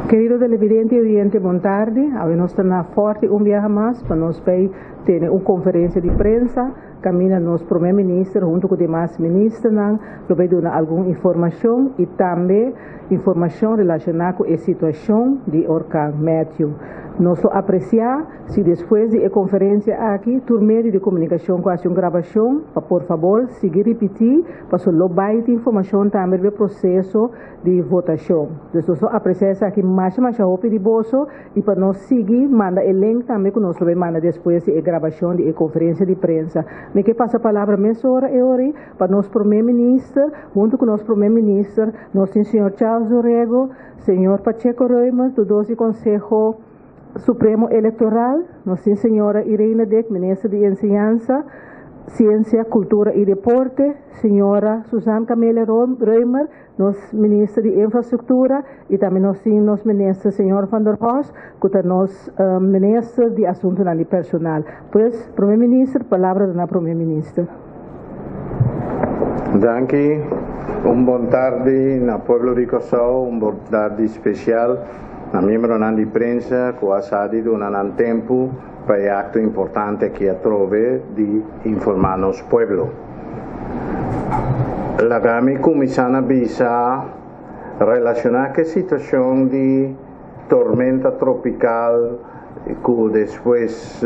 Querido televidente e oyente, boa tarde. Hoje nós estamos forte dia mais para nós ter uma conferência de prensa. Caminha nosso primeiro-ministro junto com os demais ministros, para dar alguma informação e também informação relacionada com a situação de Orcang Matthew. Nós apreciar se depois da conferência aqui, por meio de comunicação com a gravação, para por favor seguir repetir, para lobar informação também do processo de votação. Então, nós apreciar aqui mais de bolso e para nós seguir, manda o link também que nós vamos mandar depois da gravação de conferência de prensa. Me que passa a palavra hora para nosso primeiro-ministro, junto com nosso primeiro-ministro, nosso senhor Charles Orrego, senhor Pacheco Roima, do 12 Conselho Supremo Eleitoral, nossa senhora Irene Deck, ministra de Enseñanza, Ciência, Cultura e Deporte, senhora Suzana Camila Reimer, nossa ministra de Infraestrutura, e também nosso ministro, senhor Van der Horst, que é nosso ministro de Assuntos Personal. Pois, primeiro-ministro, palavra do primeiro-ministro. Danke, boa tarde na Pueblo Rico Sul, boa tarde especial na membro de prensa que ha sadido um tempo para acto importante que a trove de informar nos pueblo. La gami comiçana bisa relacionar que situação de tormenta tropical que depois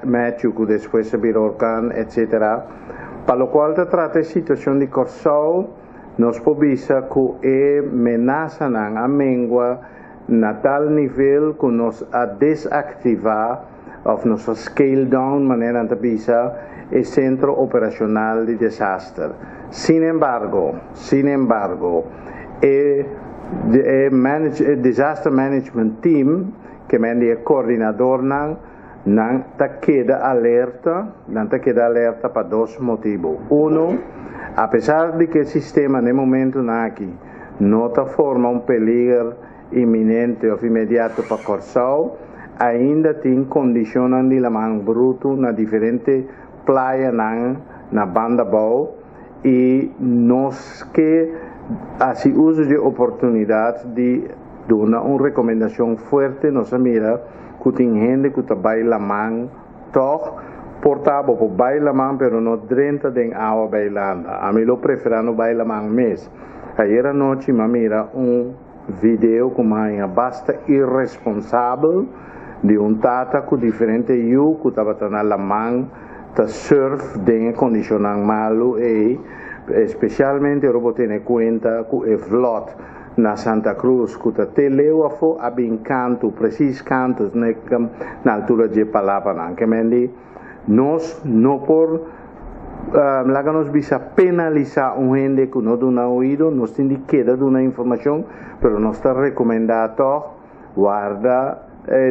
Matthew, que depois se virou orcán, etc. Para o qual se trata de situação de Corsol, nós podemos que é ameaça a mengua na tal nível que nós a desactivar ou nos scale down maneira de bisa o centro operacional de desastre. Sin embargo, disaster management team que é coordenador não queda alerta para dois motivos. Apesar de que o sistema no momento aqui não forma peligro iminente ou imediato para Corsol, ainda tem condições de lamang bruto na diferentes praias na banda boa e nós que assim uso de oportunidade de dar uma recomendação forte nossa mira que tem gente que trabalha lamang toch portável para bailar lamang pero não dentro de água bailando. A mim eu prefiro não bailar lamang mês. Ayer à noite eu mira vídeo com uma basta irresponsável de tata com diferente eu que estava na lamang ta surf de condições malo e especialmente eu vou ter em conta que o flot na Santa Cruz que está teleu a bem canto preciso cantos na altura de palavra que mendi nós não por lá nos bisa penalizar gente que não dá ouvido nós temos que dar uma informação pero nós está recomendado guarda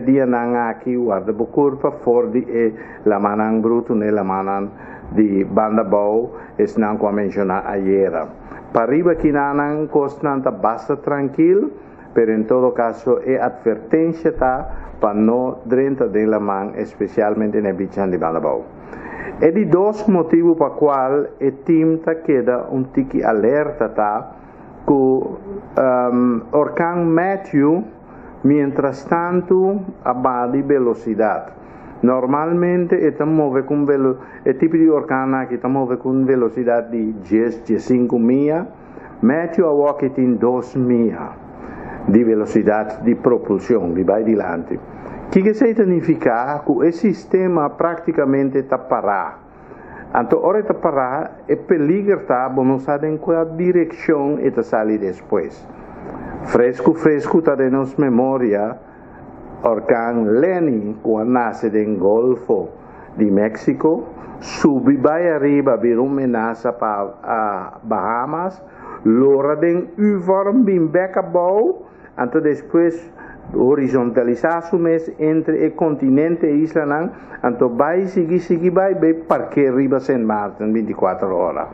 dia aqui guarda bucurpa for de la manang bruto ne la manang di banda bau es não como mencionar ayer para arriba aqui nanang constante basta tranquilo pero em todo caso é advertência para não dentro de la man especialmente na bichan de banda bau. É de dois motivos para qual o time queda tique alerta que Orcang Matthew mientras tanto abate velocidade. Normalmente estamos com o tipo de orcana que estamos com velocidade de 10-15 milhas, Matthew agora tem 2 milhas de velocidade de propulsão, de vai adiante. O que significa que o sistema praticamente está parado. Então, hora está parado, é peligro não saber em qual direção está sair depois. Fresco está de nossa memória, Orcang Lenny, quando nasce no Golfo de México, sube vai arriba, vira uma ameaça para Bahamas, lora den U-vorm bem beca bom, então depois horizontalizar-se entre o continente e Isla, então vai seguir, vai parque arriba St. Martin 24 horas.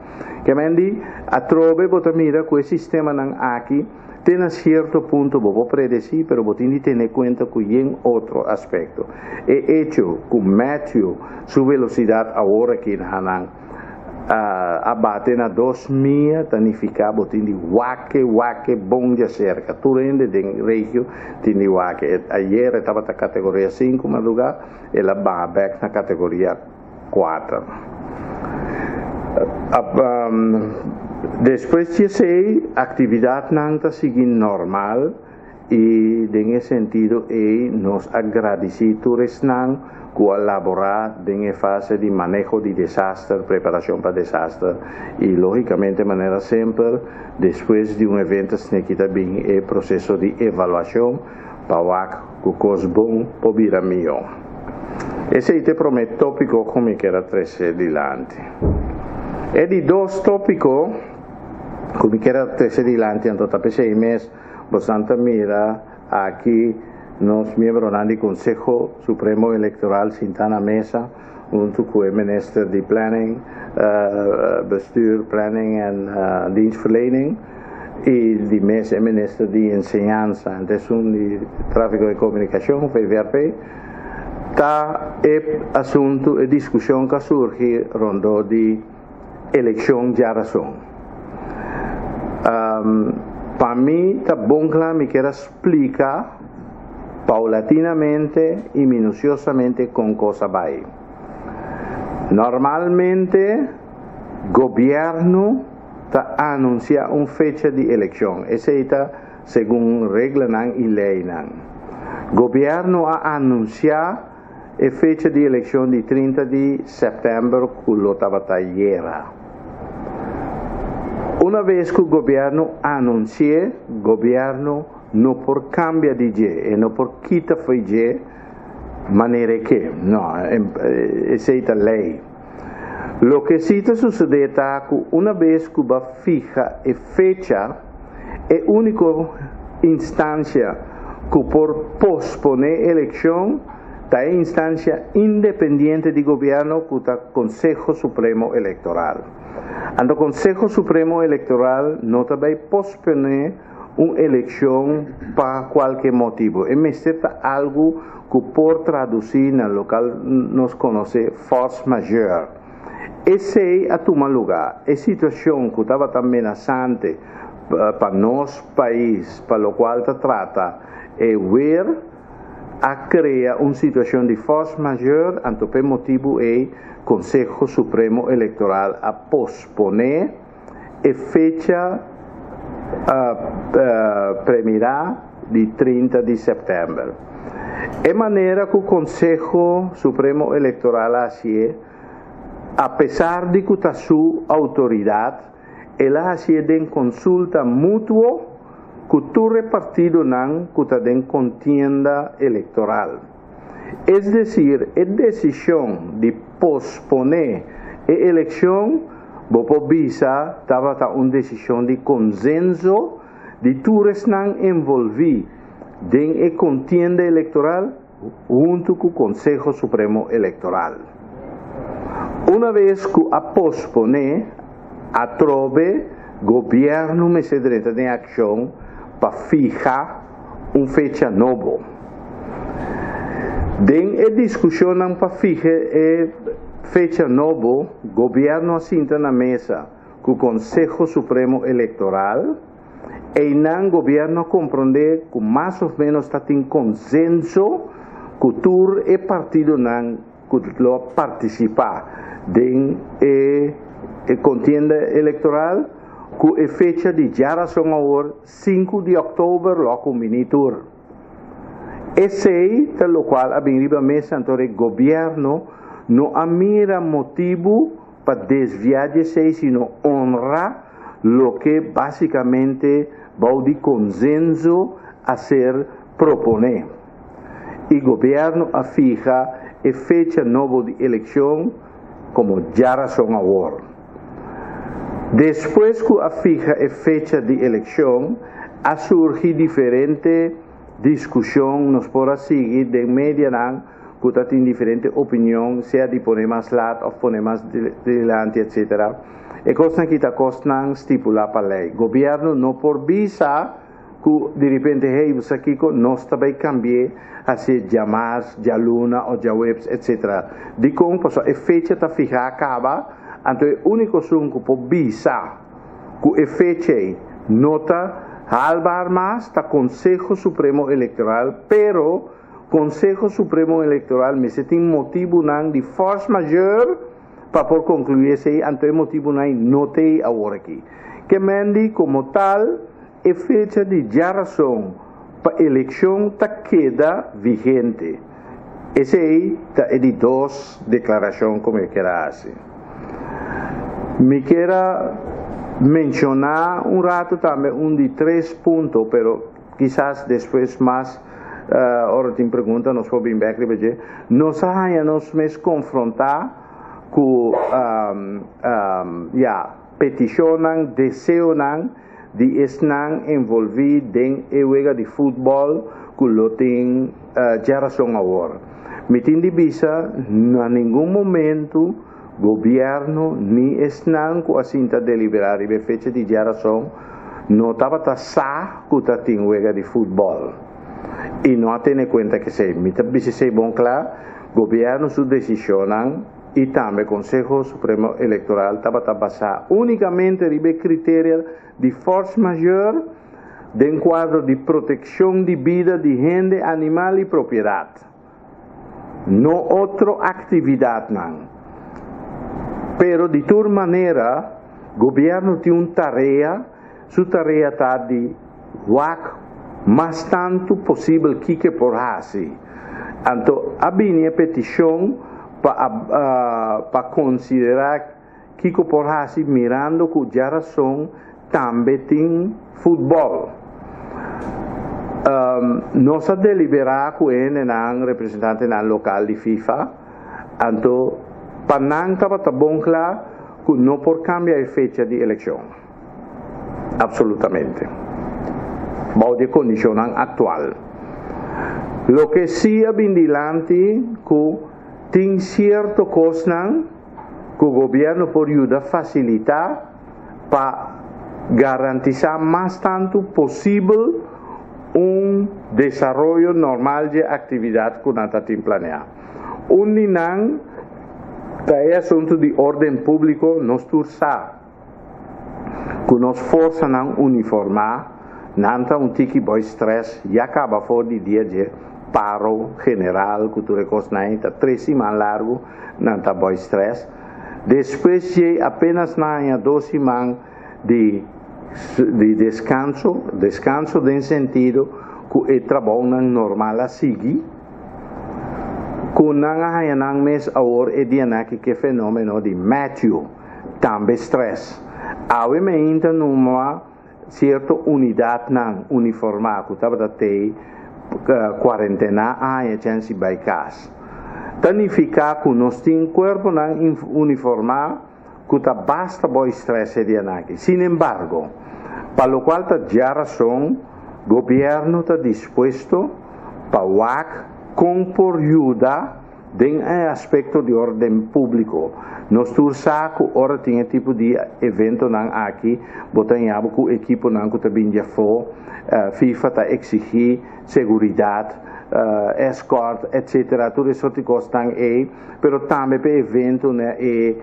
Que mendi, a trove, bota mira, com o sistema aqui, tem a certo ponto, vou predecir, pero vou ter que ter em conta que tem outro aspecto. É hecho que Matthew, sua velocidade agora aqui na abate na 2000 tanifica botin di wake bom de cerca turende den regio tindi wake ayer estaba na categoria 5 mas lugar ela back na categoria 4 depois de sei atividade não está seguindo normal e nesse sentido nos agradecidos não colaborar en la fase de manejo de desastre, preparación para desastre y lógicamente de manera siempre después de un evento se quita bien el proceso de evaluación para que cos bom pobira mío. Ese te promet tópico como que era 13 delante. E di dos tópicos como que era 13 delante, entonces a 6 meses bastante mira aquí nos miembros del Consejo Supremo Electoral sentan a mesa junto con el Minister de Planning, Bestuur, Planning en Dienstverlening y el Minister de Enseñanza, entonces de Tráfico de Comunicación, VVRP, está el asunto, la discusión que surge rondo de elección de razón. Para mí, está bon claro, me quiero explicar paulatinamente y minuciosamente con cosa vai. Normalmente, gobierno anuncia una fecha de elección. Esa está según regla y ley. Gobierno anuncia la fecha de elección de 30 de septiembre con la batallera. Una vez que el gobierno anuncia, gobierno no por cambia de je, no por quita foi je, manera que, no, esa es la ley. Lo que sí te sucede es que una vez que va fija la fecha, es la única instancia que por posponer la elección, es instancia independiente de gobierno que es el Consejo Supremo Electoral. El Consejo Supremo Electoral no también posponer una elección para cualquier motivo. Es algo que por traducir en el local nos conoce force majeure. Ese a tomar lugar. Es situación que estaba tan amenazante para nuestro país, para lo cual se trata de ver a crear una situación de force majeure, por motivo el Consejo Supremo Electoral a posponer la fecha primeira de 30 de setembro. De maneira que o Consejo Supremo Eleitoral hace, apesar de que a sua autoridade, ela hace de consulta mútua com todo partido não que está em contienda eleitoral. É decir, a decisão de posponer a eleição Bopobisa estava uma decisão de consenso de todos não envolvidos em a contienda eleitoral junto com o Consejo Supremo Eleitoral. Uma vez que a posponer, a trove governo me se entra em ação para fijar uma fecha nova. Em a discussão para fijar fecha nova, o governo assenta na mesa com o Consejo Supremo Eleitoral e o governo compreende que mais ou menos está em consenso que todo o partido não participar da contienda eleitoral com a fecha de geração agora 5 de outubro lá com o minitur. Esse é o qual a mesa então o governo não há mira motivo para desviar-se, sino honrar o que basicamente va de consenso a ser proponer. E o governo fija a fecha nova de eleição como já são agora. Depois que fija a fecha de eleição, a surgir diferente discussão, nos pode seguir de média que tem diferente opinião, seja de poner mais lado ou poner mais delante, etc. E coisa que está costando estipular para a lei. O governo não por visa que de repente, hey, você aqui nós também cambiar a ser chamadas, de aluna ou de webs, etc. De como a fecha está fijada, acaba, Anto é único sunco por bisa, que efeche nota halbar más ta Consejo Supremo Eleitoral, pero Consejo Supremo Eleitoral me se tem motivo nang de force majeure para por concluir esse anto é motivo nang notei agora aqui. Que mendi como tal, é fecha de geração para eleição ta queda vigente. Esse aí é de duas declarações como eu quero assim. Me quero mencionar rato também de 3 pontos, pero quizás depois mais hora tem pergunta, nós vamos bem aqui, nós vamos nos confrontar com peticionam, desejam de estar envolvido em jogo de futebol que lo tem geração agora. Me tem de vista, em nenhum momento governo nem estão com a cinta deliberar e fecha de geração não estava a sa que está tem jogo de futebol e não tem em conta que se me tem de ser bom claro governo sua decisão e também Consejo Supremo Eleitoral estava a basar unicamente em critérios de força majeure de quadro de proteção de vida de gente, animal e propriedade não outra atividade não. Pero de toda maneira, o governo tem uma tarefa, sua tarefa está de mais tanto possível que por assim. Então, a minha petição para considerar que por assim, mirando que a geração também tem futebol. Nós deliberar com ele, representante local de FIFA, então, Panang estava bom claro que não por cambiar a fecha de eleição. Absolutamente. Bom, de condição atual. Lo que sim é bem dilante que tem certo coisa que o governo pode ajudar a facilitar para garantizar mais tanto possível desenvolvimento normal de atividade que nós temos planeado. É assunto de ordem público, nós tursa que nos força a uniformar, não tique boy stress, e acaba fora de dia de paro general, que tu reconhece, está 3 semanas largo, não está boy stress. Depois de apenas 2 semanas de descanso em sentido que o trabalho normal a seguir. Kunang hayanang mes awor edianaki que fenômeno de Matthew também stress. Awe me inta numa certa unidade não uniformada que estava até quarentena a chance by casa. Tanifica que nós tem corpo não uniformado que tá basta boa stress edianaki. Sin embargo, para o qual tá já razão, governo está disposto para compor ajuda em aspecto de ordem público. Nós tursa que ora tem tipo de evento aqui, botamos que o equipo que também já foi, FIFA está exigir segurança, escort, etc. Tudo isso que costam aí, pero também para evento e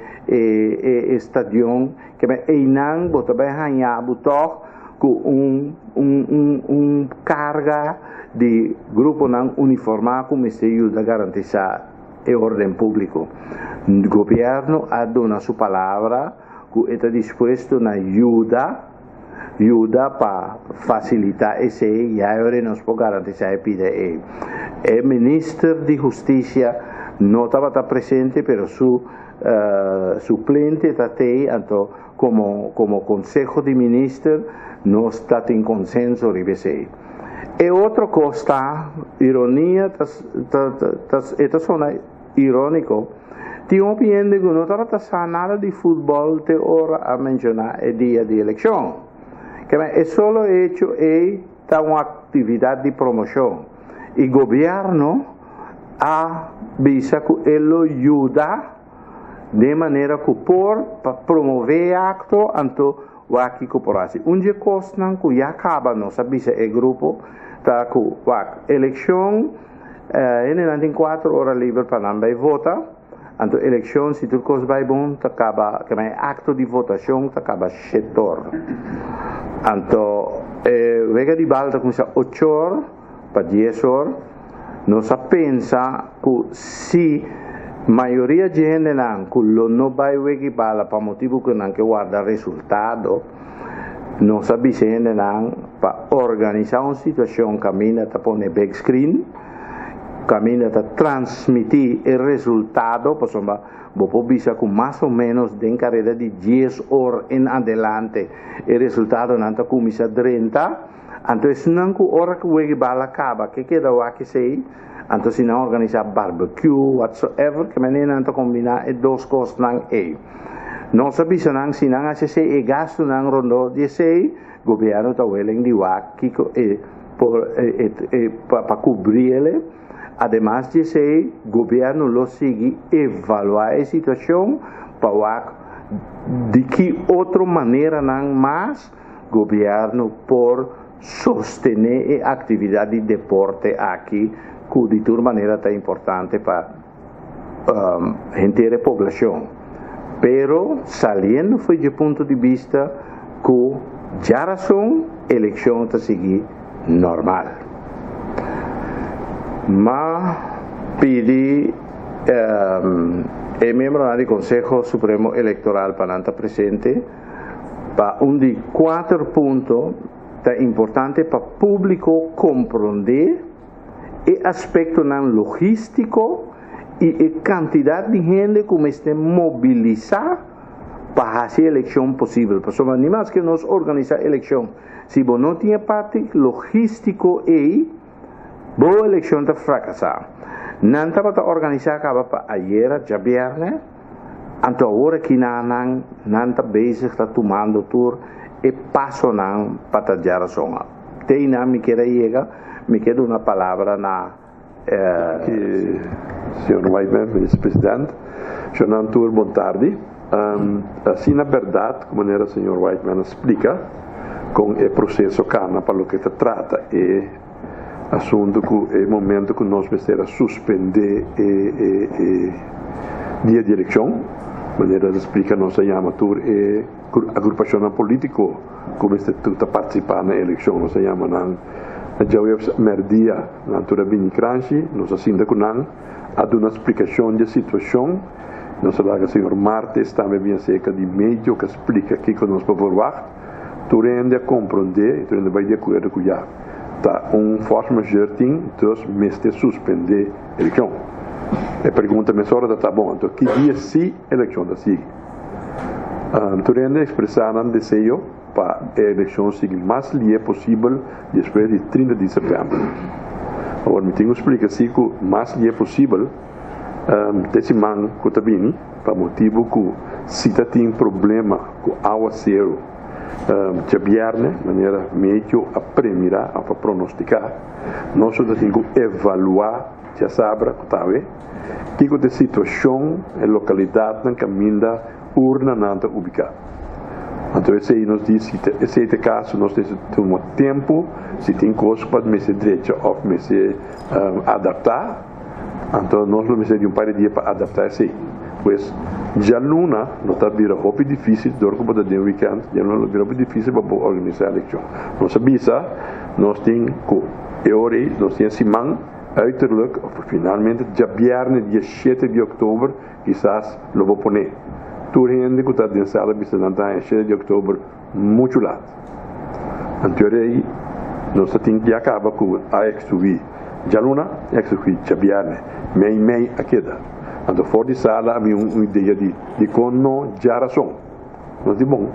estadião que é não botamos ganhar com carga de grupo não uniformado como se ajuda a garantizar o ordem público. O governo ha dado sua palavra que está disposto a ajuda para facilitar esse e agora nós podemos garantizar a PDE. O ministro de Justiça não estava presente, mas seu suplente está aí, então como Conselho de Ministros nós estamos em consenso sobre isso. E outra coisa, ironia, esta zona irônico, tinha opinião de que não estava nada de futebol te hora a mencionar o dia de eleição. Que é só o hecho de uma atividade de promoção. E o governo avisa que ele ajuda de maneira que por promover acto anto o aqui corporação. Onde costa que já acaba nossa visa e grupo tá com a eleição em 4 horas livre para não votar Então, eleição, se tudo coisa vai bom, acaba, que é acto de votação, acaba 7 horas. Então, vega de balda começa 8 horas para 10 horas. Nós pensa que se maioria de gente não vai ver bala para motivo que não guarda resultado, nós avisamos para organizar uma situação que caminha para pôr back screen, caminha para transmitir o resultado, por exemplo, vou visa com mais ou menos de carreira de 10 horas em adelante, o resultado não está começa a 30, então se não que hora que o bala acaba, que queda o que sei, então se não organizar barbecue, whatsoever, que maneira não está combinar duas coisas não é. Nós sabemos se não se gasto não rondo de sei, o governo está willing de para cobrir ele. Además de sei, o governo lo sigue evaluar a situação para de que outra maneira não mais o governo por sostener a atividade de deporte aqui, que de toda maneira é importante para a inteira população. Pero saliendo foi de ponto de vista que já razão eleição está seguir normal. Mas pedi membro do Conselho Supremo Eleitoral para não estar presente para de 4 pontos é importante para o público compreender o aspecto não logístico e a quantidade de gente como está mobilizar para fazer a eleição possível. Por isso, nem mais que nós organizar a eleição. Se você não tem parte logístico aí, boa eleição está fracassar. Não está para organizar acaba para ayer, já viernes, então agora que não está bezig, está tomando tour e passo não para a razão. Tem não me quer chegar, me quer uma palavra na que senhor Whiteman, vice-presidente, senhor Arthur, boa tarde. Assim, na verdade, como o senhor Whiteman explica, com o processo CANA para o que se trata, é assunto que é momento que nós precisamos suspender dia de eleição, maneira de explicar, nós chamamos é agrupação político, como está participando na eleição, nós chamamos já o merdia na altura bem cranchi, nós assim com a dar uma explicação da situação, nós falamos que o senhor Martes também bem cerca de meio que explica aqui que nós podemos ver, tu rende a compreender, tu rende vai de acordo com já, tá force majeure tem, então mês de suspender a eleição. A pergunta me sora tá bom, então que dia se a eleição da sigue? Tu rende expressar um desejo para a eleição seguir mais livre possível depois de 30 de setembro. Agora, me tenho que explicar assim que mais livre possível, desse man que está bem, para motivo que se tem problema com água zero, já viernes, de maneira meio a premirar, a pronosticar, nós temos que evaluar, já sabe, que a situação, a localidade, na caminho urna não está ubicada. Então, esse aí nos diz, esse é o caso, nós temos tempo, se tem coisas para me ser direito ou me ser adaptar, então nós não precisamos de par de dias para adaptar isso aí. Pois, já não está vira roupa difícil, dorme para o weekend, já não vira roupa difícil para organizar a eleição. Nós sabemos, nós temos que, nós temos semana, uiterlijk, finalmente, já viernes, dia 7 de outubro, quizás, lo vou poner. Tur gente que está dentro da sala de 7 de outubro, muito lado. Anteriormente, nós temos que acabar com a XUV. Já não é XUV, já viernes, meio a queda. Então, fora de sala, havia uma ideia de como já razão. Nós dizemos, bom,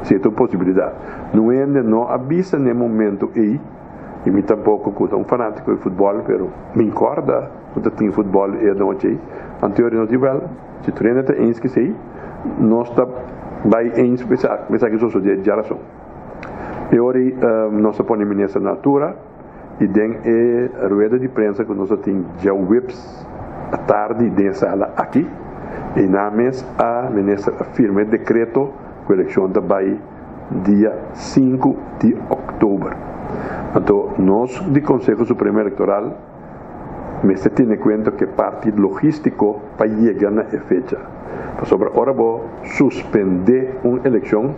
se é uma possibilidade. Não avisa no momento aí, e me tampouco que um fanático de futebol, mas me incorda quando tem futebol e a noite. Anteriormente, nós dizemos, se tu ainda tem que ser, nós vai pensar que isso é de razão. E hoje nós ponemos nessa natura e tem a rueda de prensa que nós temos já whips à tarde dentro da sala aqui e na mesa a ministra firma decreto que a eleição vai dia 5 de outubro. Então nós do Conselho Supremo Eleitoral mas se tiene cuenta que parte logístico para llegar a esa fecha. Sobre ahora voy a suspender una elección,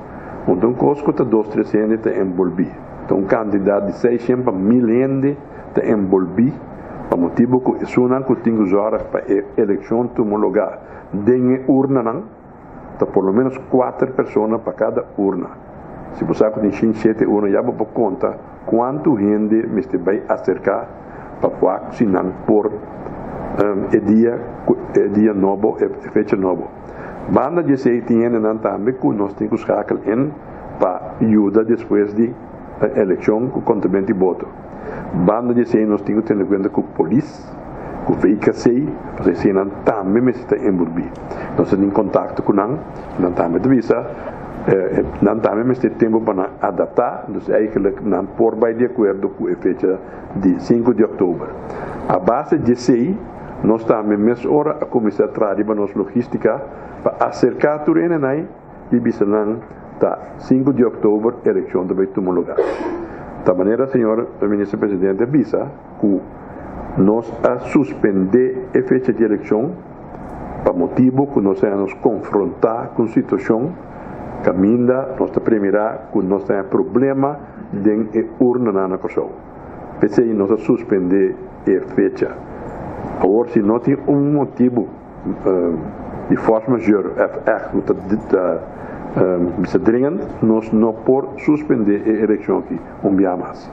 un cosco de 200-300 te envolví. Un candidato de 600 mil gente te envolví, por motivo que es una que tengo horas para elección homologada. Den urna, por lo menos 4 personas para cada urna. Se você tem 7 urnas, já vou contar quanto gente me vai acercar para vacinar por dia novo, fecha novo. Banda de 6 anos também que nós temos que escalar para ajudar depois de eleição com contamento de voto. Banda de 6 nós temos que ter em conta com a polícia, com o VKC, porque se não também me está envolvido. Nós temos em contato com não também de visa. Não também me tem tempo para adaptar, então aí que não por vai de acordo com a fecha de 5 de outubro. A base de 6, nós também mais hora a começar a trabalhar para nossa logística para acercar tudo isso aí e bisa não tá 5 de outubro eleição também tomar lugar. Da maneira, senhor ministro presidente, bisa que nós a suspender a fecha de eleição para motivo que nós nos confrontar com a situação caminha nossa primeira quando nós temos problema de urna na nação. Pensei nós suspender a fecha. Agora se não tem motivo de força majeure, bisa dringend, nós não por suspender a eleição aqui dia mais.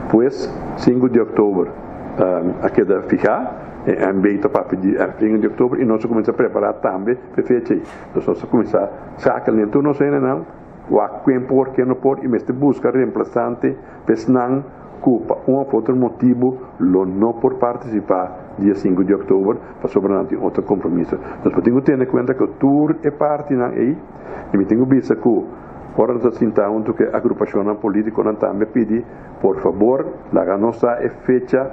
Pois 5 de outubro a queda ficar em beita para pedir 1 de outubro e nós começamos a preparar também para a fecha. Nós vamos começar a sacar então nós ainda não o quem por que não por e mesmo buscar reemplaçante pesnang culpa por outro motivo não por participar dia 5 de outubro para sobrenar outro compromisso. Nós podemos ter em conta que o tour é parte não aí e me tenho visto que agora nós sentamos que a agrupação política não também pede por favor la nossa fecha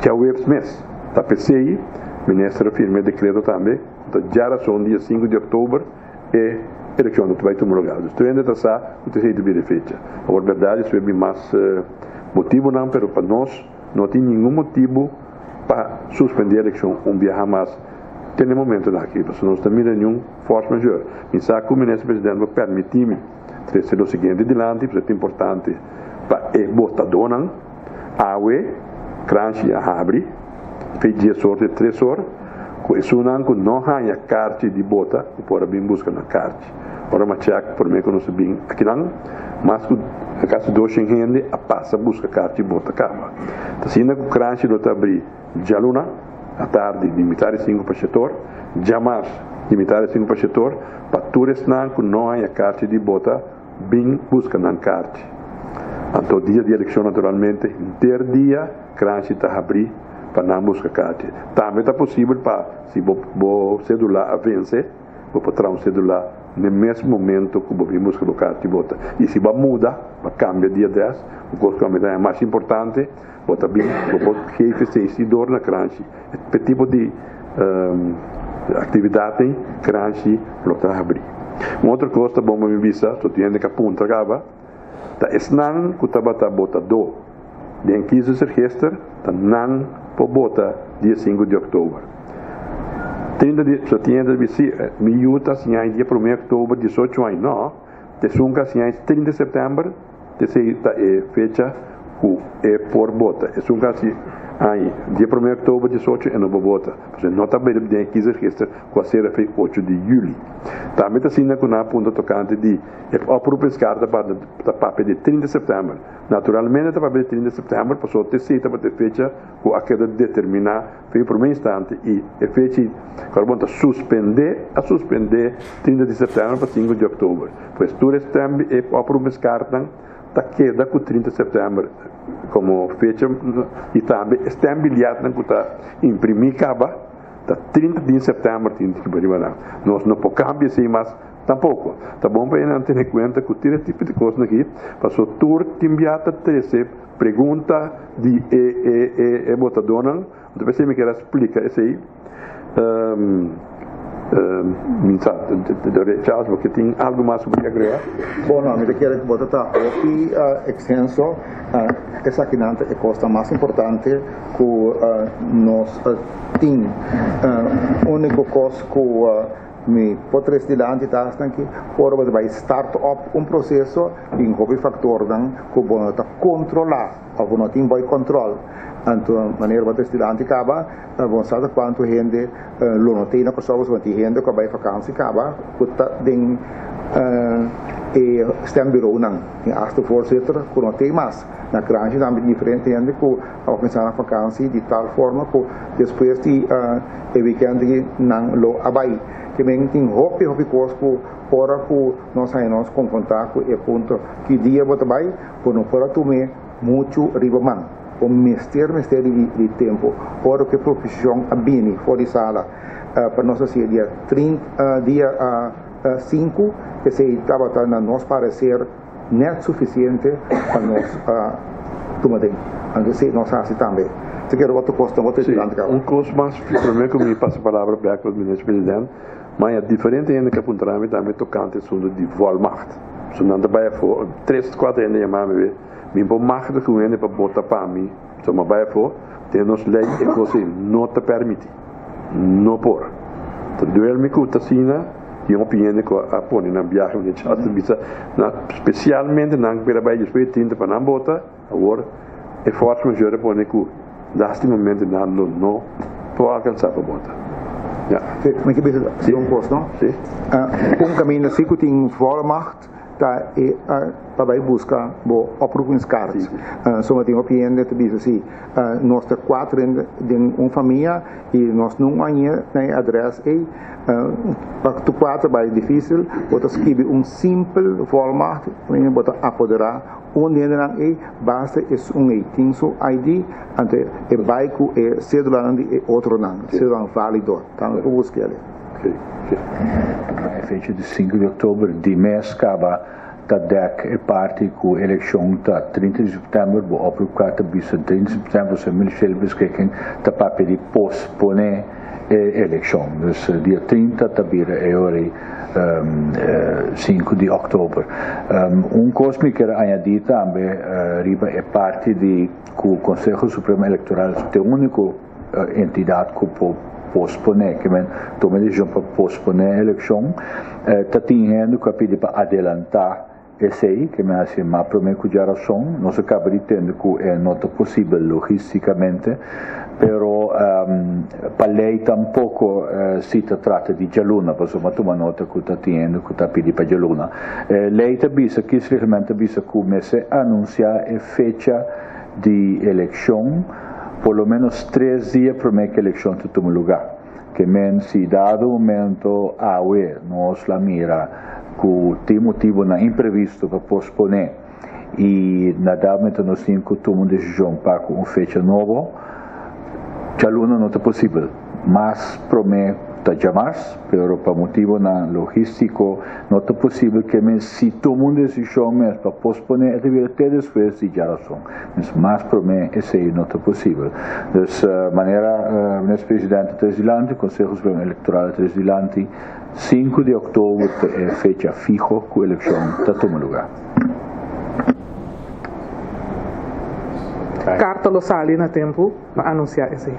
já o mês. Da PCI, o ministro firme decreto também, já são dia 5 de outubro e eleição do vai tomar lugar. Estou ainda traçar o terceiro de fecha. A verdade, isso é mais motivo não, mas para nós não tem nenhum motivo para suspender a eleição dia mais. Tem momento aqui, porque nós também não nenhum força majeure. Pensar que o ministro presidente vai permitir-me trazer o seguinte adiante, porque é importante para o votador, a UE, Cranchi, a Habri, fez dia sorte 3 horas, com isso não há a carta de bota, e por bem buscar na carta. Para machar, por mim, que não se bem aqui não, mas a casa de 2 gente, a passa busca carta de bota, acaba. Então, se ainda com o Cranchi não abrir, já luna, à tarde, limitar 5 para o setor, jamais limitar 5 para o setor, para todos não há a carta de bota, bem busca na carta. Então, dia de eleição, naturalmente, inteiro dia, Cranchi está a abrir, para não buscar carta. Também está possível para, se o celular vencer, vou botar um celular no mesmo momento que vou buscar o carta de bota. E se vai mudar, vai cambiar dia 10, o que é mais importante, vou também vou chefe seguidor na Cranchi. Esse tipo de atividade Cranchi está a abrir. Uma outra coisa, bom, me visa, só tinha que apontar agora, tá esnan que estava a botar do, de 15 de registro, tá nan por bota dia 5 de outubro. 30 de só tinha de visita, miúda se aí dia 1 de outubro 18 anos, não, te sunga se aí 30 de setembro, te se fecha que é por bota. É sunga se aí dia 1 de outubro 18 é nova bota. Porque não está bem de 15 de registro, com a será feita 8 de julho. Também está sendo com a ponta tocante de a própria carta para papel de 30 de setembro. Naturalmente, está papel de 30 de setembro, passou a ter cita para ter fecha com a queda determinar, foi por um instante, e a fecha, agora suspender 30 de setembro para 5 de outubro. Pois, tudo este tempo, a própria carta está queda com 30 de setembro como fecha, e também está bilhete que está imprimir acaba, está 30 de setembro, nós não podemos cambiar assim, mas tampouco. Tá bom para não ter em conta que esse tipo de coisa aqui, passou tudo que enviata 13 pergunta de votador, então você me quer explicar isso aí. Charles, porque tem algo mais para agregar? Bom, não, eu quero botar aqui extenso essa aqui é a coisa mais importante que nós temos. Único coisa que me pode dilante tá aqui por vai start up processo em que factor dan que bom tá controlar ou não tem vai control então maneira vai dilante acaba bom sabe quanto gente lo não tem na pessoas quanto gente que vai vacância acaba puta den e stem bureau não em asto voorzitter que não tem mais na grande também diferente gente que ao pensar na vacância de tal forma que depois de weekend não lo abai que men tem hopi coisas fora que nós saímos com contato e ponto que dia bota vai por não fora tomar muito ribaman o mistério de tempo fora que profissão a bini fora de sala para nós assim dia 30 dia 5 que se estava na nos parecer net suficiente para nós tomar bem assim nós assim também se quer outro posto curso mais primeiro que me passa a palavra para o ministro presidente mas é diferente ainda que apontará-me também tocante assunto de volmacht. Se não trabalha for 3, 4 anos de mãe me bom macht que ainda para botar para mim. Se não trabalha for temos lei e coisa não te permite, não por. Então duel-me com a sina e opinião que a põe na viagem de chat bisa, especialmente na que vai depois tinta para não botar, agora é forte mas eu põe que neste momento não pode alcançar para botar. Ja, mas que bisa um posto, não? Sim. Caminho assim que tem volmacht tá e para buscar bo oproepingskaart. Só tem opinião de bisa assim, nós ter 4 de uma família e nós não ganha na adresse e para tu 4 vai difícil, botar escrever simples volmacht, para botar apoderar onde e basta tem seu ID ante e baico e cédula e outro não, cédula válido, tá no busque ali. A fecha de 5 de outubro de mês acaba da DEC e parte com a eleição da 30 de setembro, o aprovado bisa 30 de setembro, se Michel Bisquequim da papel de posponer a eleição. Dus dia 30 da bira é hora 5 de outubro. Coisa que quero añadir também, riba é parte de que o Conselho Supremo Eleitoral é a única entidade que pode posponer, que toma decisão para posponer a eleição, está tendo que pedir para adelantar esse aí, que me hace mais prometo de razão, nós acabamos tendo que é não possível logisticamente, pero para a lei tampouco se trata de jaluna, porque uma toma nota que está tendo que está pedindo para jaluna. Lei também que realmente bisa comece a anunciar a fecha de eleição por lo menos 3 dias para que a eleição tome lugar. Que se dado momento nós la mira que tem motivo na imprevisto para posponer e na dado momento nós temos que tomar uma decisão para uma fecha nova, já não é possível, mas prometo jamais, pero para motivo na logístico não é possível que se tome uma decisão para posponer até depois de já razão, mas prometo esse não é possível. Dessa maneira, o nosso presidente Tresilante, o Conselho Supremo Eleitoral Tresilante, 5 de outubro é fecha fijo que a eleição está tomando lugar. Carta lo sale na tempo para anunciar esse.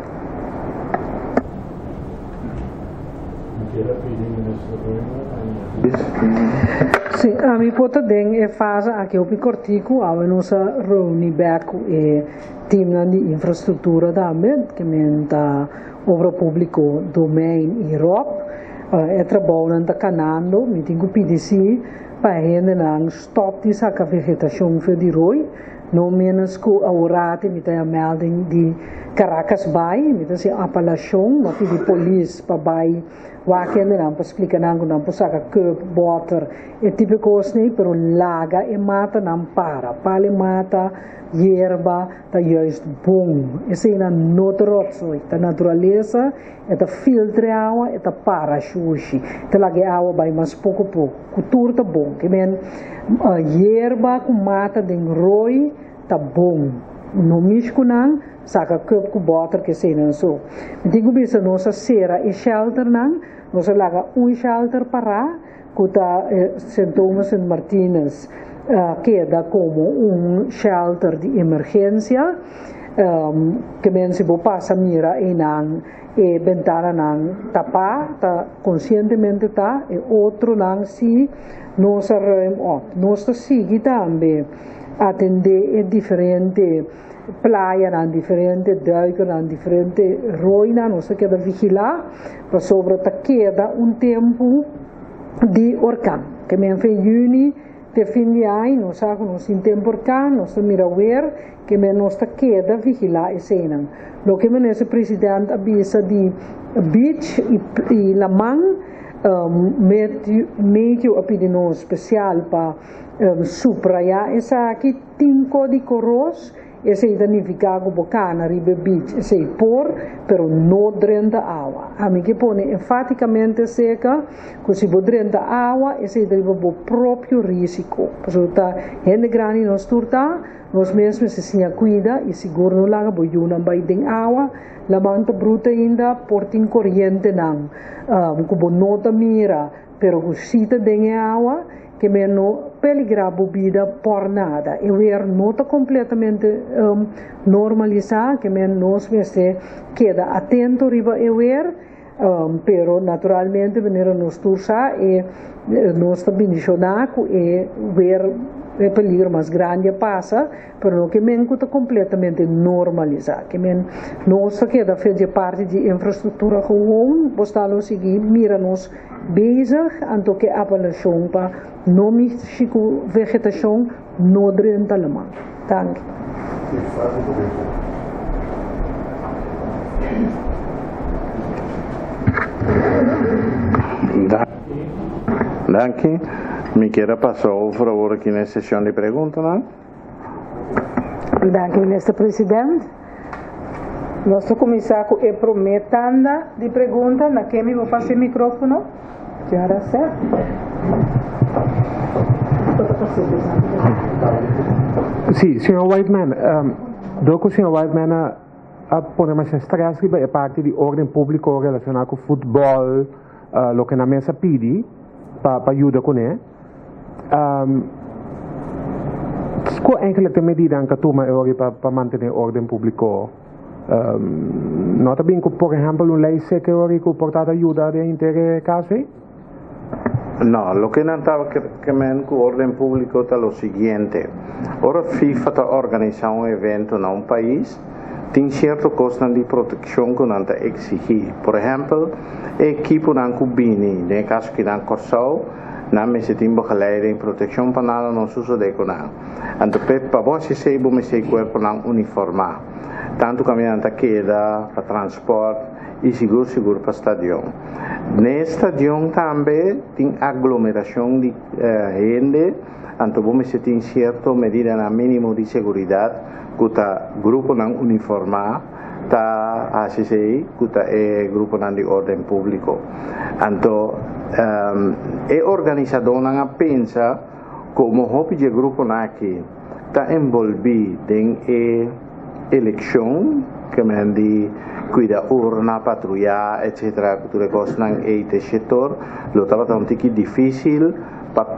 Sim, a minha pota den é fase aqui o picortico, a nossa reunião beco e time de infraestrutura também, que menta obra público domain Europe, é trabalho na canando, me tenho que pedir para gente não stop de saca vegetação de roi. No menos que a orate me tem a melding de Caracas Bay, me tem a apelação, mas de polícia para Bay, lá que não para explicar não para sacar curb water, é tipo coisa nem pero laga e mata não para mata hierba, tá juist bom, esse é na notrotso, a natureza, é tá filtre água, é tá para sushi, tá laga água vai mais pouco, cultura tá bom, que men hierba com mata de roi tá bom, no miskunang saka cup ku water que sei não so. Digo bisa nossa sera e shelter nang nossa laga shelter para kuta St. Thomas and Martinez queda como shelter de emergência que mensen bo passa mira inang e ventana nang tapa ta conscientemente ta e outro nang si nossa ruim op nossa sigi também atender differente praia nang differente duiker nang differente roina nossa queda vigilar para sobre ta queda tempo de orkan que men fe juni te fin de ano nós nos em tempo orkan nós mira ver que men nos ta queda vigilar e senang lo que men esse presidente avisa de beach e la man meio opinião especial para supraia essa aqui tem código ros esse identificado bocana ribe beach esse por pero no drenta água a mim que pone enfaticamente seca que se drenta água esse deriva bo próprio risco resulta gente grande nos turta nós mesmos se sinha cuida e seguro não laga boiuna vai den água la manta bruta ainda portin corrente não como nota mira pero cita den água que menos peligra bebida por nada e ver nota completamente normalizada que menos se queda atento riba e ver pero naturalmente venir nos tursa e nos bendicionar e ver o peligro mais grande passa, pero no que men está completamente normalizado, que men nós queda fazer parte de infraestrutura gewoon, postalo seguir, mira nos bezig, anto que apelação para não mixico vegetação no drenta alemã. Dank. Danke. Me queira passar por favor aqui na sessão de perguntas, não? Danke, ministro presidente. Nós vamos começar com a prometanda de pergunta. Na que me vou passar o microfone? Já certo? Sim, senhor Whiteman. Doco, senhor Whiteman, a poner mais estresse riba é parte de ordem pública relacionada com futebol, lo que na mesa pede para ajudar com ele. Qual enkele medida que toma para manter ordem público? Nota bem que, por exemplo, uma lei seca que porta ajuda de inteiro caso? No, lo que não estava querendo com ordem pública é o seguinte. Ora, FIFA está organizando um evento em país, tem certo custo de proteção que não está exigir. Por exemplo, a equipe não cubine, no caso que não corçou, não me tem begeleiding proteção para nada não suceder com não. Então, para você se bom se corpo não uniformar, tanto caminhando queda para transporte e seguro para estádio. Neste estádio também tem aglomeração de gente, então você tem certa medida na mínimo de segurança que o grupo não uniformar ta ACCI kuta grupo nan di ordem público. Anto organizador nga pensa como hopi de grupo naki ta envolvi den election que mendi cuida urna patrulla etc. Tutte cose nang te setor lo tava tanto difficile para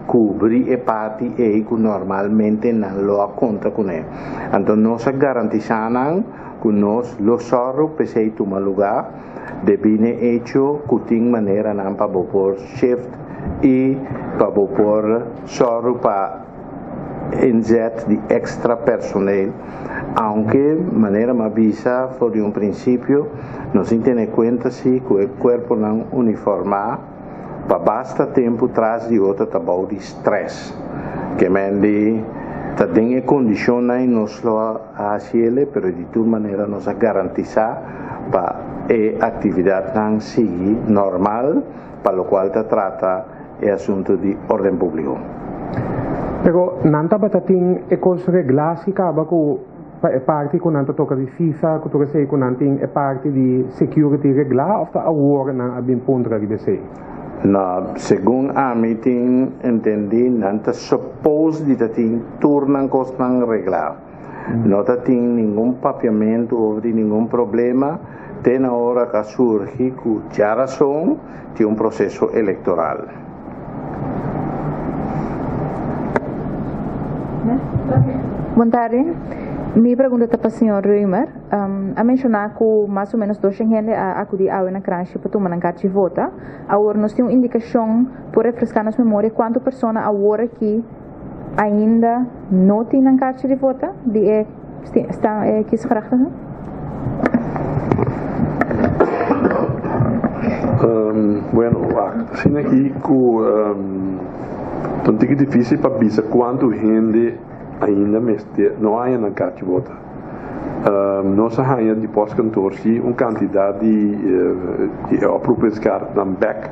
cobrir e parte que normalmente não lo conta com ele. Então nós garantizamos que nós lo sorro pese tomar lugar de bem hecho que tem maneira não para por shift e para por sorro para injet de extra personal, aunque maneira mais visa foi de princípio nós tem conta se que o corpo não uniformar para basta tempo traz de outra tabau de stress que mendi ta tem condições nos lo a ciele pero de toda maneira nos a garantizar para a atividade não seguir normal para o qual ta trata é assunto de ordem público. Pero nanta batating ecos reglas que acaba com é parte que nanta toca de FIFA, que toca sei que nanta é parte de security regla ou a war na abim pontra de sei. Na segundo a meeting entendi nanta suppose de tating turnan costan regla. Não tem nenhum papiamento ou nenhum problema. Tem na hora que surge com a razão de processo eleitoral. Boa tarde. Minha pergunta está para o senhor Reimer. A mencionar que mais ou menos 200 gente a acudir na creche para tomar carta de voto. Agora nós temos uma indicação por refrescar nossa memória quanto pessoas agora que ainda não têm carta de voto? Está aqui se graag? Bueno, assim aqui é difícil para dizer quanto gente ainda não há na carta de voto. Nós temos de pós-14 uma quantidade de apropriadas cartas na back,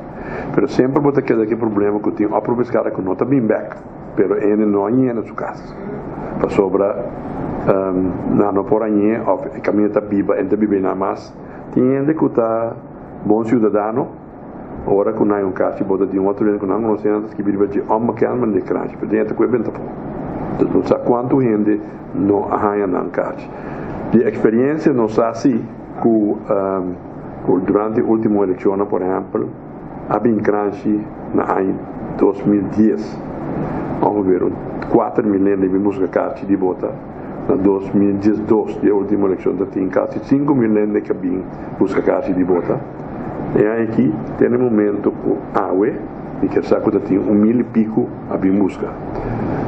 mas sempre vou ter aquele problema que tem apropriadas cartas que não está bem back, mas ainda não há na sua casa. Para sobra, não por aí, o caminho está viva, ainda vive na mais, tem gente que está bom cidadão, ora que não há carta de voto de outro que não sei antes que vive de homem que anda de crunch, mas dentro que é bem tapou. Não sabe quanto gente não há na carta. De experiência, não sabe se durante a última eleição, por exemplo, havia crunch na 2010. Vamos ver, 4 milhões de busca carta de voto. Na 2012, a última eleição, tinha quase 5 milhões de cabine busca carta de voto. E aqui tem um momento que a AUE, e que sabe que tinha 1.000 e pico a busca.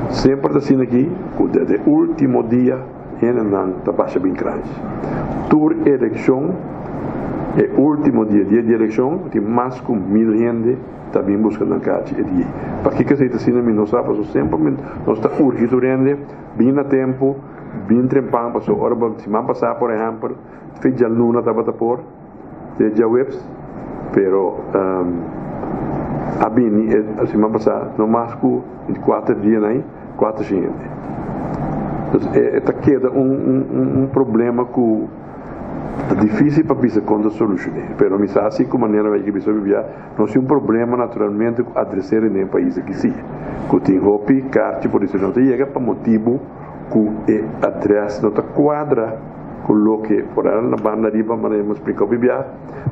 Sempre assim aqui, desde o último dia, ainda não está baixa bem grande. Tour eleição, o último dia de eleição, tem mais de 1.000 gente também buscando a carta. Para que se assim, não sabe, sempre nós está urgindo gente, bem a tempo, bem trempando, passou hora, se man passar, por exemplo, fez já luna estava por, já webs, pero a bem, se man passar, no mais de 4 dias aí, 4 gente. Então, queda problema que é difícil para pensar quando solucionar. Mas me assim como maneira que você vive, não é problema naturalmente a adressar no país que sim. Que tem roupa, carta, por isso não chega para motivo que a adresse não está quadra com o que por aí na banda riba, mas eu explico bibia,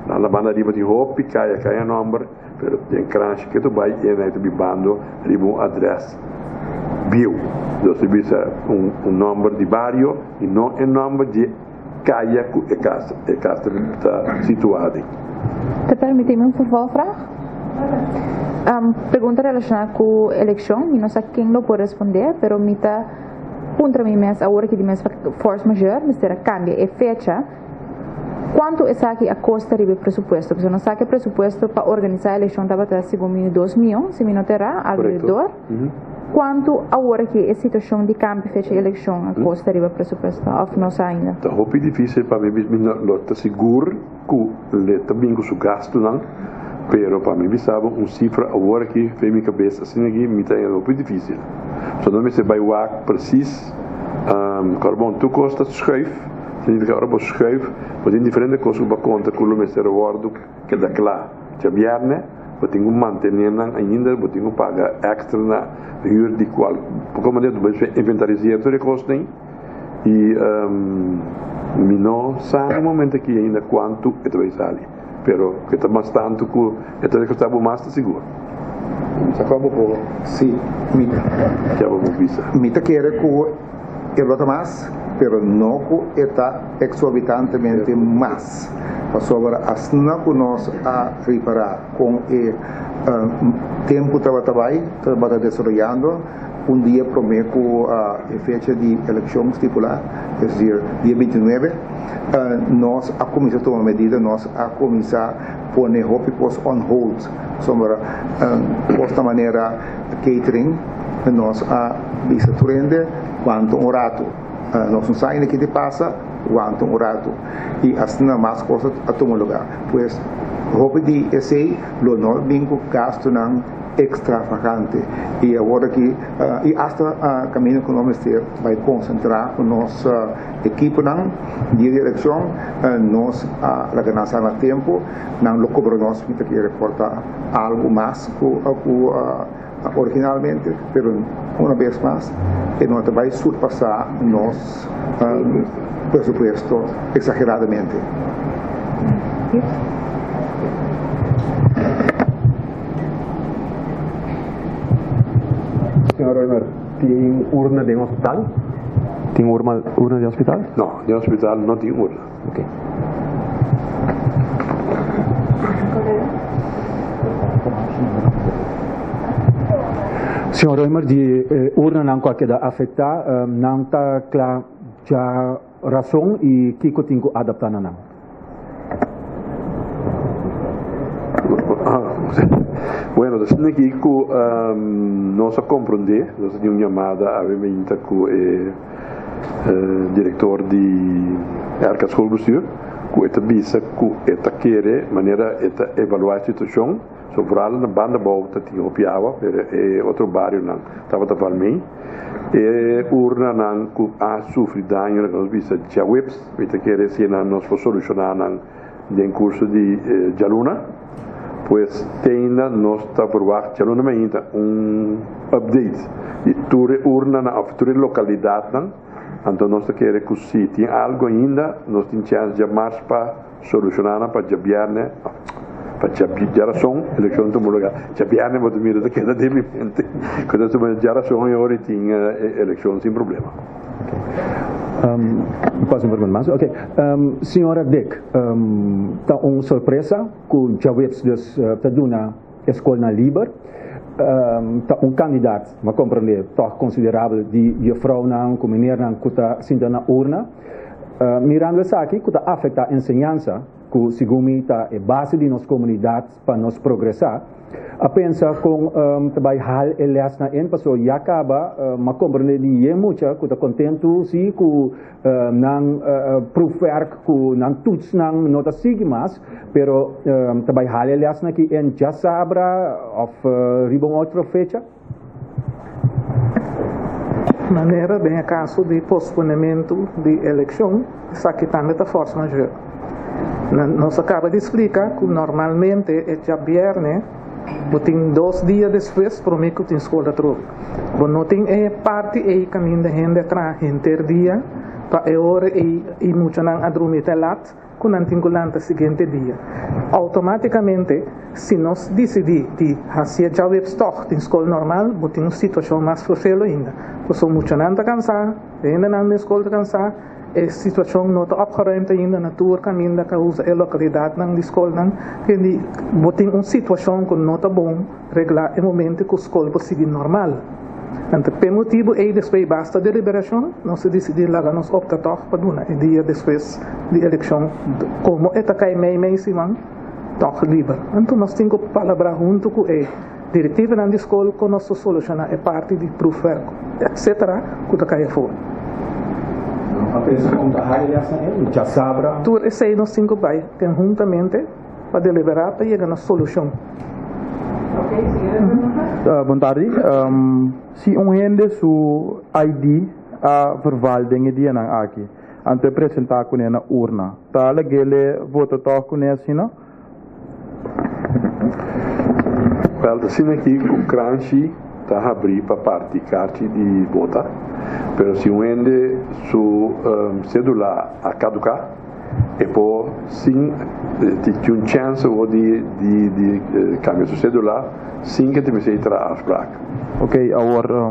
na banda riba tem roupa, caia número, mas tem crunch que tu vai e aí tu bibando riba adresse. Bio, você visa número de barrio e não o número de caia que a casa está situada. Te permite-me uma vervolgvraag? Pergunta relacionada com a eleição, não sei quem não pode responder, mas me está contra mim mesmo, agora que dimens force majeure, mas será cambia a fecha. Quanto é aqui a custa do presupuesto? Porque não sabe que o presupuesto para organizar a eleição estava até 2 milhões, se não terá, alrededor. Quanto agora que a situação de campo fecha a eleição, a custa do presupuesto? Ou não sabe ainda? Então, é difícil para mim, não estou seguro que também com o gasto, não. Pero para mim, sabe, cifra agora que fez minha cabeça, assim aqui, me está muito difícil. Só não me se vai o preciso, bom, tu custa schuif, significa que você schuif, mas tem diferentes coisas para conta com o Ministério Wordo, que dá claro. Já viernes, eu tenho que manter ainda, eu tenho que pagar extra na huur de qual, por como eu vou inventarizar todas as coisas, e não sabe no momento aqui ainda quanto é vai sair. Pero que está mais tanto que que estava mais seguro. Sacamos por sim, já vamos visa. Mita quer que lota mais, pero não que está exorbitantemente mais. Sobre as não que nós a reparar com o tempo trabalha desenvolvendo. Dia prometo a fecha de eleição estipular, é dizer, dia 29, nós a começar a tomar medida, nós a começar a pôr roupas on hold, sobre esta maneira catering, nós a visa turende quanto rato, nós não sabemos o que passa quanto rato, e assim mais coisas a tomar lugar, pois roupa de esse, lo não vinco gasto não extravagante e agora que e hasta caminho que nós vai concentrar com nossa equipe não de direção nós a ganância no tempo não lo cobro nós que reporta algo mais que originalmente pero una vez más, que no te va a surpasar los presupuestos exageradamente. Senhor Reimer, tem urna de hospital? Tem urna de hospital? No, de hospital no tem urna. Ok. Senhor Reimer, de urna não qualquer afeta, não está claro já razão e que eu tenho que adaptar não. Bueno, das aqui que nós a compreender, nós temos uma chamada a ver com o diretor de Arca School Bestuur, que está visa que está querer maneira está evaluar a situação, sobral na banda volta tinha o Piava, e outro bairro não estava a Valmei, e urna não que a sofrido dano nós visa já webs, está querer se nós for solucionar não de curso de Jaluna. Pues ainda nós está por baixo, já não ainda update de toda urna na toda localidade, então nós queremos que se tem algo ainda, nós temos chance de mais para solucionar para jabiarne, para geração, eleição do lugar, jabiarne mas mira da queda de mente, quando a geração é hora tinha eleição sem problema. Posso me perguntar mais? Ok. Senhora Dick, está uma surpresa que já vemos está na escola Liber, está candidato, mas compreender, está considerável de juffrouw não, como menina não, que está sendo na urna. Mirando isso aqui, que está afeta a ensinança, que segundo mim está a base de nossa comunidade para nós progressar. A pensar com trabalhar elas na pessoa já acaba mas compreender de muito que está contente se que não provar que não todos não nota sigue mais pero trabalhar elas na que já sabra ou ribom outra fecha maneira bem a caso de posponimento de eleição isso aqui também está força maior nós acaba de explicar que normalmente é já viernes. Tem 2 dias depois, prometo que tem escola troca. Não tem parte e caminho de gente atrás, interdia, para a hora e muito não adormita lá, que não tem que seguinte dia. Automaticamente, se nós decidir de fazer já webstock em escola normal, tem uma situação mais fácil ainda. Porque muito não está cansado, ainda não na escola está cansado, a situação não está opgeruimd ainda na tua caminho da causa a localidade na escola não que tem uma situação que não está bom reglar no momento que a escola pode seguir normal então por motivo aí depois basta deliberação não se decidir lá nos opta toch para dar o dia depois de eleição como é cai meio simão toch livre então nós temos que falar junto com a diretiva na escola que nós solucionar a parte de prover etc que está cai fora a pessoa já sabe. Tudo isso aí nós temos que conjuntamente para deliberar para chegar na solução. Boa tarde. Se rende su ID a verwalting dia nang aqui, ante apresentar com na urna, tá legal vota toch com assim não? Well, assim aqui o cranchi está abrir para parte carta de votar. Pero se rende su cédula a caducar e poi sim ti un chance o di cambio su cédula sim que te me sei tra afspraak. Ok, agora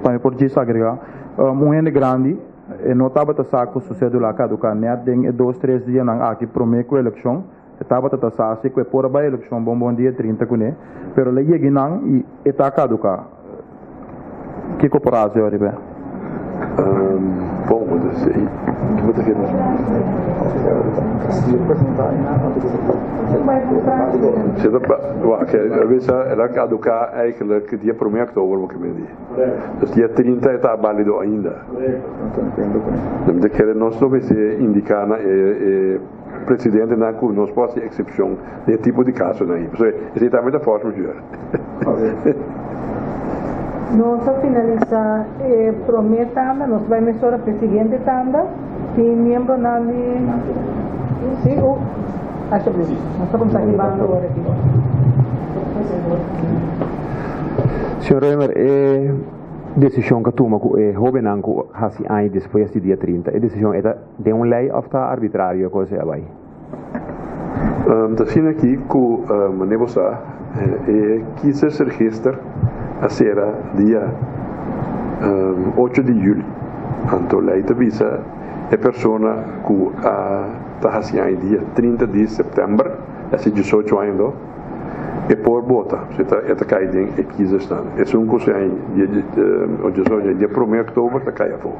para por disso agregar rende grande e notava ta saco su cédula a caducar né tem 2-3 dias nang aqui prometo eleição estava ta saco que por ba eleição bom dia 30 cune pero le yegi nang e está caducar que corporação arriba bom, vou dizer, que vou ter às vezes ela caducar eigenlijk dia 1 oktober que me diz. Dus dia 30 está válido ainda. Então que nós não se indicar na presidente na que nós pode ser exceção de tipo de caso aí. Isso também da forma melhor. Nós a finalizar prometanda, nós vai mesura para a seguinte tanda, tem membro na sim, acho que nós estamos ativando agora aqui. Senhor Reimer, decisão que toma com o jovem anco hasi aí depois do dia 30. A decisão é de lei ou está arbitrária coisa aí. Tá sendo aqui com negocia que se registra a ser dia 8 de julho. Então lei te visa a pessoa que está hasi aí dia 30 de setembro, assim 18 anos e por bota, se está caindo em 15 anos. É um curso aí dia 1 de outubro está caindo fora.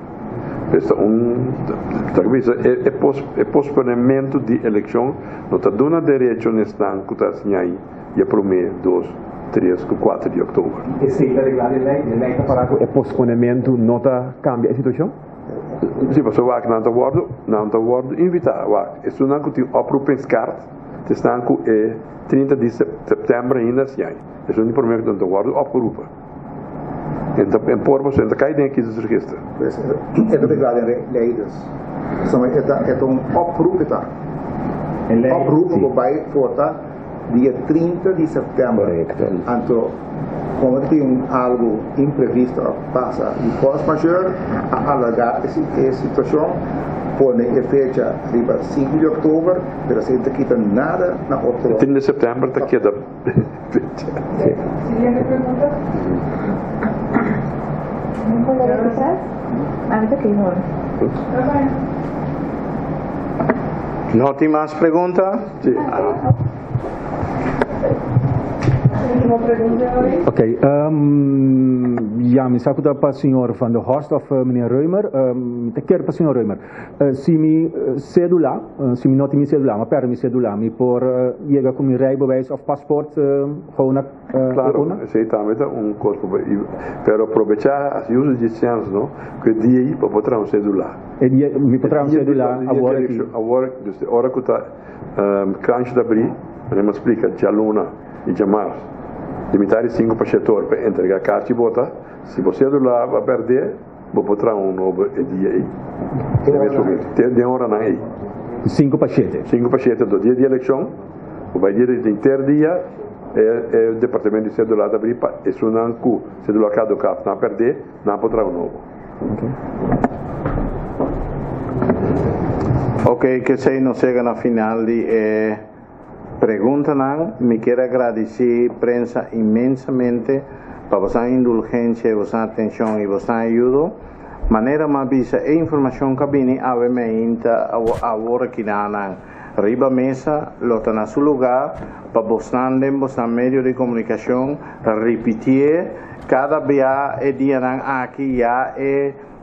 É posponimento de eleição, não está dando direito nesse ano que está assim aí, dia 1, 2, 3, 4 de outubro. Esse é a lei está falando que é posponimento, não está cambia a situação? Sim, mas eu acho que não está guardo invitar. É um ano que tem oproepens cartas, está com 30 de setembro ainda assim aí. É um primeiro que não está guardo oproepa. Então, por você, então cai dentro aqui dos registros. É do reglado em leis. É um oproepo, tá? Oproepo que vai votar dia 30 de setembro. Então, como tem algo imprevisto passa de força maior, a alargar essa situação, põe a fecha riba 5 de outubro, mas se não quita nada na outra. 30 de setembro está queda. ¿No hay más preguntas? Sí. Oké, ja, mi sakuta para senhor van der Horst of meneer Reumer, te quero para senhor Reumer. Se mi cédula, se mi noti mi cédula, ma per mi cédula, mi por llega com mi rijbewijs of paspoort gewoon claro, esse também é custo, pero aproveitar as usos de chance, não? Que dia aí para botar um cédula. E mi potrà un cédula agora aqui. Agora, desde hora que está cancho de abrir, me explica, já luna e já março. Limitar 5 para setor para entregar carta e botar. Se você do lá vai perder, vou botar um novo dia aí. Tem hora não aí. 5 para 7. 5 para 7 do dia de eleição. Vai dia de interdia é o departamento de cédula de abrir para isso não cu cédula caducada não perder, não botar um novo. Ok, que se nos chega na final de pregunta, me quiero agradecer prensa inmensamente por vuestra indulgencia, vuestra atención y vuestra ayuda. Manera más visa e información que viene a ahora que dan arriba mesa, lo están a su lugar para vuestra medio de comunicación, repetir cada día aquí ya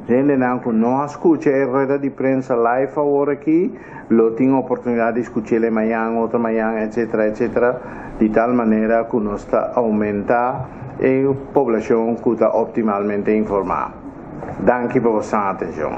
gente que no escucha a rueda de prensa live ahora aquí, lo tiene oportunidad de escucharle mañana, otra mañana, etcétera, etcétera, de tal manera que nos aumenta la población que está optimalmente informada. Danke por vuestra atención.